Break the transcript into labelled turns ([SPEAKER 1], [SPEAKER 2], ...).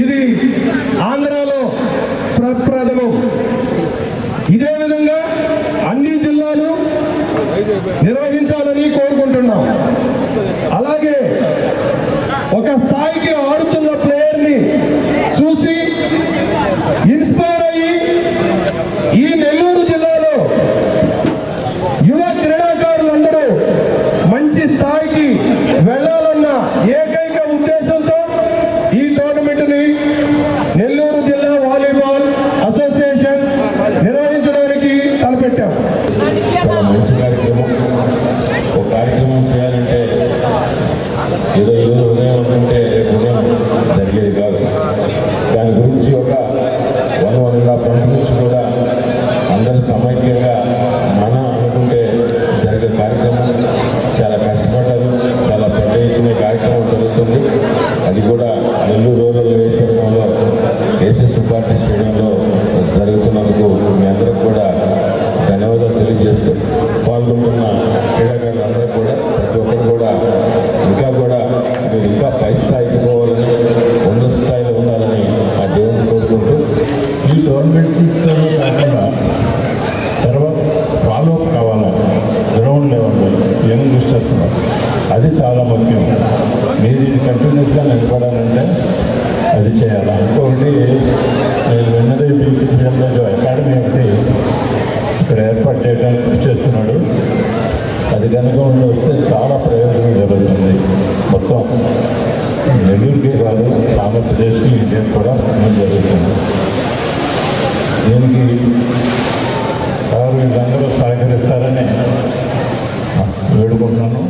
[SPEAKER 1] ఇది ఆంధ్రాలో ప్రప్రథమం. ఇదే విధంగా అన్ని జిల్లాలు నిర్వహించాలని కోరుకుంటున్నాం. అలాగే ఒక స్థాయికి ఆడుతున్న ప్లేయర్ని చూసి ఇన్స్పైర్ అయ్యి ఈ నెల్లూరు జిల్లాలో యువ క్రీడాకారులందరూ మంచి స్థాయికి వెళ్ళాలన్న ఏకైక ఉద్దేశంతో ఈ టోర్నమెంట్ని నెల్లూరు జిల్లా వాలీబాల్ అసోసియేషన్ నిర్వహించడానికి తలపెట్టాం.
[SPEAKER 2] చాలా మంచి కార్యక్రమం. ఒక కార్యక్రమం చేయాలంటే ఏదో ఈరోజు ఉదయం ఉంటుంటే రేపు ఉదయం జరిగేది కాదు. దాని గురించి ఒక 1.5 నుంచి కూడా అందరూ సమైక్యంగా మనం అనుకుంటే జరిగే కార్యక్రమం. చాలా కష్టపడ్డారు. చాలా పెద్ద ఎత్తున కార్యక్రమం జరుగుతుంది. అది కూడా నెల్లూరు రూరల్ నియోజకవర్గంలో ఏసీ సుబ్బారెడ్డి స్టేడియంలో జరుగుతున్నందుకు మీ అందరికి కూడా ధన్యవాదాలు తెలియజేస్తూ పాల్గొంటున్న క్రీడాకారులందరూ కూడా ప్రతి ఒక్కరు కూడా మీరు ఇంకా పై స్థాయికి పోవాలని, ఉన్నత స్థాయిలో ఉండాలని ఆ దేవుని కోరుకుంటూ
[SPEAKER 3] ఈ గవర్నమెంట్ కాకుండా తర్వాత ఫాలోఅప్ కావాలా. గ్రౌండ్ లెవెల్లో యంగ్ మిస్టర్స్ అది చాలా ముఖ్యం. మీరు ఇది కంటిన్యూస్గా నిలబడాలంటే అది చేయాలి. ఇంకొకటి నేను విన్నది బీసీపీఎంలో అకాడమీ ఒకటి ఇక్కడ ఏర్పాటు చేయడానికి కృషి చేస్తున్నాడు. అది కనుక వస్తే చాలా ప్రయోజనం జరుగుతుంది. మొత్తం నెల్లూరుకి కాదు, ఆంధ్రప్రదేశ్కి ఇండియాకి కూడా జరుగుతుంది. దీనికి వీళ్ళందరూ సహకరిస్తారని వేడుకుంటున్నాను.